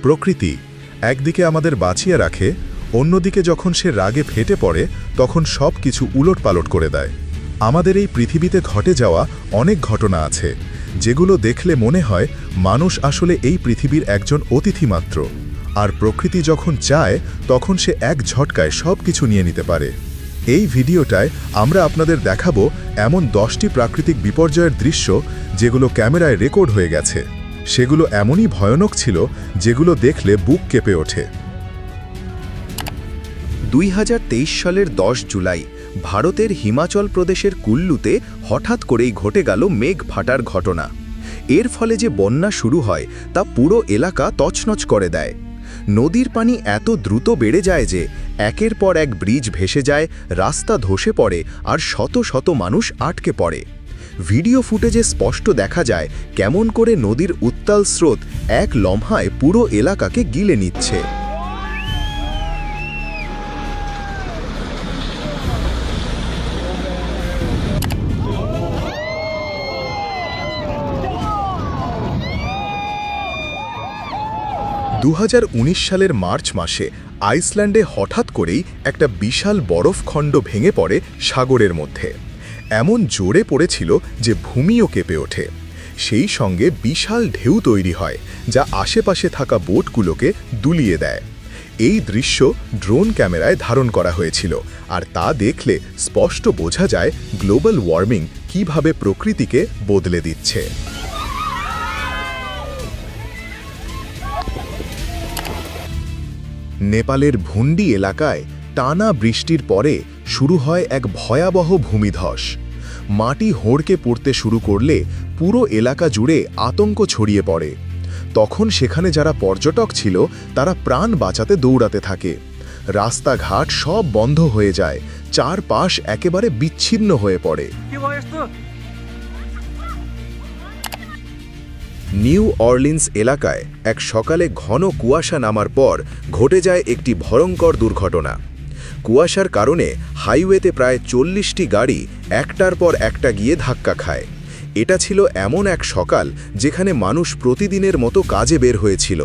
প্রকৃতি একদিকে আমাদের বাঁচিয়ে রাখে, অন্যদিকে যখন সে রাগে ফেটে পড়ে তখন সব কিছু উলটপালট করে দেয়। আমাদের এই পৃথিবীতে ঘটে যাওয়া অনেক ঘটনা আছে যেগুলো দেখলে মনে হয় মানুষ আসলে এই পৃথিবীর একজন অতিথি মাত্র, আর প্রকৃতি যখন চায় তখন সে এক ঝটকায় সব কিছু নিয়ে নিতে পারে। এই ভিডিওটায় আমরা আপনাদের দেখাবো এমন 10টি প্রাকৃতিক বিপর্যয়ের দৃশ্য যেগুলো ক্যামেরায় রেকর্ড হয়ে গেছে। সেগুলো এমনই ভয়ানক ছিল যেগুলো দেখলে বুক কেঁপে ওঠে। 2023 সালের 10 জুলাই ভারতের হিমাচল প্রদেশের কুল্লুতে হঠাৎ করেই ঘটে গেল মেঘ ফাটার ঘটনা। এর ফলে যে বন্যা শুরু হয় তা পুরো এলাকা তছনছ করে দেয়। নদীর পানি এত দ্রুত বেড়ে যায় যে একের পর এক ব্রিজ ভেসে যায়, রাস্তা ধসে পড়ে আর শত শত মানুষ আটকে পড়ে। ভিডিও ফুটেজে স্পষ্ট দেখা যায় কেমন করে নদীর উত্তাল স্রোত এক লম্হায় পুরো এলাকাকে গিলে নিচ্ছে। সালের মার্চ মাসে আইসল্যান্ডে হঠাৎ করেই একটা বিশাল বরফখণ্ড ভেঙে পড়ে সাগরের মধ্যে। এমন জোরে পড়েছিল যে ভূমিও কেঁপে ওঠে। সেই সঙ্গে বিশাল ঢেউ তৈরি হয় যা আশেপাশে থাকা বোটগুলোকে দুলিয়ে দেয়। এই দৃশ্য ড্রোন ক্যামেরায় ধারণ করা হয়েছিল, আর তা দেখলে স্পষ্ট বোঝা যায় গ্লোবাল ওয়ার্মিং কিভাবে প্রকৃতিকে বদলে দিচ্ছে। নেপালের ভুন্ডি এলাকায় টানা বৃষ্টির পরে শুরু হয় এক ভয়াবহ ভূমিধস। মাটি হোঁড়কে পড়তে শুরু করলে পুরো এলাকা জুড়ে আতঙ্ক ছড়িয়ে পড়ে। তখন সেখানে যারা পর্যটক ছিল তারা প্রাণ বাঁচাতে দৌড়াতে থাকে। রাস্তাঘাট সব বন্ধ হয়ে যায়, চারপাশ একেবারে বিচ্ছিন্ন হয়ে পড়ে। নিউ অরলিন্স এলাকায় এক সকালে ঘন কুয়াশা নামার পর ঘটে যায় একটি ভয়ঙ্কর দুর্ঘটনা। কুয়াশার কারণে হাইওয়েতে প্রায় 40টি গাড়ি একটার পর একটা গিয়ে ধাক্কা খায়। এটা ছিল এমন এক সকাল যেখানে মানুষ প্রতিদিনের মতো কাজে বের হয়েছিল,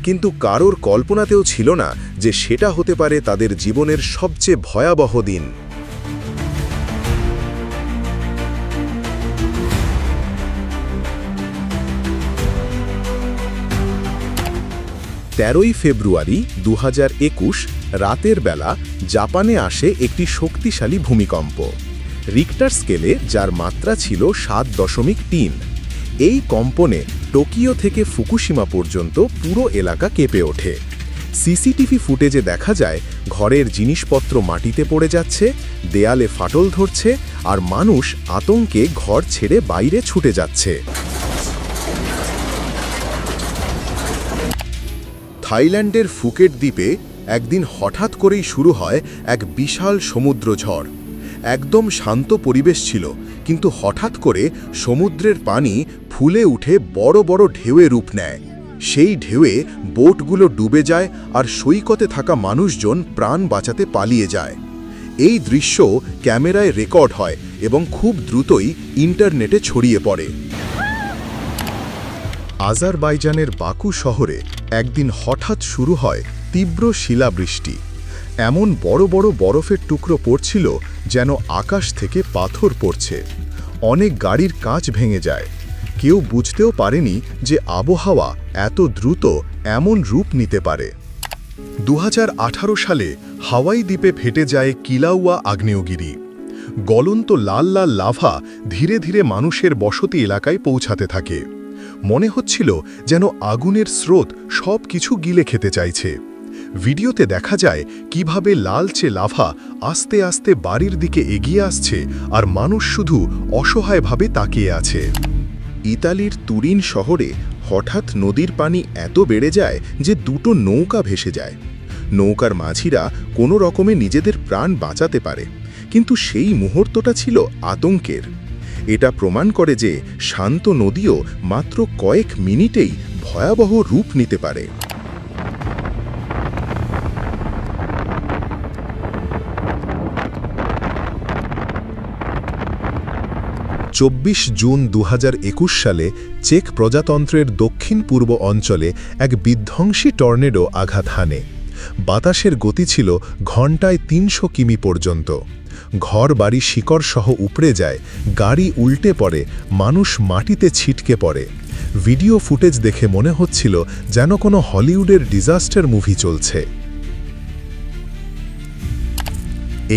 কিন্তু কারোর কল্পনাতেও ছিল না যে সেটা হতে পারে তাদের জীবনের সবচেয়ে ভয়াবহ দিন। 13 ফেব্রুয়ারি 2021 রাতের বেলা জাপানে আসে একটি শক্তিশালী ভূমিকম্প। রিক্টার স্কেলে যার মাত্রা ছিল 7.3। এই কম্পনে টোকিও থেকে ফুকুশিমা পর্যন্ত পুরো এলাকা কেঁপে ওঠে। সিসিটিভি ফুটেজে দেখা যায় ঘরের জিনিসপত্র মাটিতে পড়ে যাচ্ছে, দেয়ালে ফাটল ধরছে, আর মানুষ আতঙ্কে ঘর ছেড়ে বাইরে ছুটে যাচ্ছে। থাইল্যান্ডের ফুকেট দ্বীপে একদিন হঠাৎ করেই শুরু হয় এক বিশাল সমুদ্র ঝড়। একদম শান্ত পরিবেশ ছিল, কিন্তু হঠাৎ করে সমুদ্রের পানি ফুলে উঠে বড় বড় ঢেউয়ে রূপ নেয়। সেই ঢেউয়ে বোটগুলো ডুবে যায় আর সৈকতে থাকা মানুষজন প্রাণ বাঁচাতে পালিয়ে যায়। এই দৃশ্য ক্যামেরায় রেকর্ড হয় এবং খুব দ্রুতই ইন্টারনেটে ছড়িয়ে পড়ে। আজারবাইজানের বাকু শহরে একদিন হঠাৎ শুরু হয় তীব্র শিলাবৃষ্টি। এমন বড় বড় বরফের টুকরো পড়ছিল যেন আকাশ থেকে পাথর পড়ছে। অনেক গাড়ির কাঁচ ভেঙে যায়। কেউ বুঝতেও পারেনি যে আবহাওয়া এত দ্রুত এমন রূপ নিতে পারে। 2018 সালে হাওয়াই দ্বীপে ফেটে যায় কিলাউয়া আগ্নেয়গিরি। গলন্ত লাল লাল লাভা ধীরে ধীরে মানুষের বসতি এলাকায় পৌঁছাতে থাকে। মনে হচ্ছিল যেন আগুনের স্রোত সব কিছু গিলে খেতে চাইছে। ভিডিওতে দেখা যায় কিভাবে লালচে লাভা আস্তে আস্তে বাড়ির দিকে এগিয়ে আসছে, আর মানুষ শুধু অসহায়ভাবে তাকিয়ে আছে। ইতালির তুরিন শহরে হঠাৎ নদীর পানি এত বেড়ে যায় যে দুটো নৌকা ভেসে যায়। নৌকার মাঝিরা কোনো রকমে নিজেদের প্রাণ বাঁচাতে পারে, কিন্তু সেই মুহূর্তটা ছিল আতঙ্কের। এটা প্রমাণ করে যে শান্ত নদীও মাত্র কয়েক মিনিটেই ভয়াবহ রূপ নিতে পারে। 24 জুন 2021 সালে চেক প্রজাতন্ত্রের দক্ষিণ পূর্ব অঞ্চলে এক বিধ্বংসী টর্নেডো আঘাত হানে। বাতাসের গতি ছিল ঘণ্টায় 300 কিমি পর্যন্ত। ঘর বাড়ি শিকড় সহ উপড়ে যায়, গাড়ি উল্টে পড়ে, মানুষ মাটিতে ছিটকে পড়ে। ভিডিও ফুটেজ দেখে মনে হচ্ছিল যেন কোনো হলিউডের ডিজাস্টার মুভি চলছে।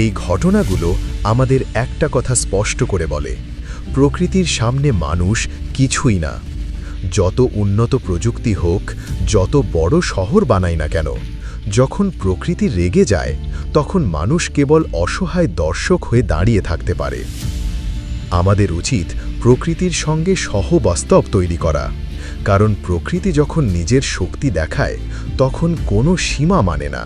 এই ঘটনাগুলো আমাদের একটা কথা স্পষ্ট করে বলে, প্রকৃতির সামনে মানুষ কিছুই না। যত উন্নত প্রযুক্তি হোক, যত বড় শহর বানাই না কেন, যখন প্রকৃতি রেগে যায় তখন মানুষ কেবল অসহায় দর্শক হয়ে দাঁড়িয়ে থাকতে পারে। আমাদের উচিত প্রকৃতির সঙ্গে সহবাস্তব তৈরি করা, কারণ প্রকৃতি যখন নিজের শক্তি দেখায় তখন কোনো সীমা মানে না।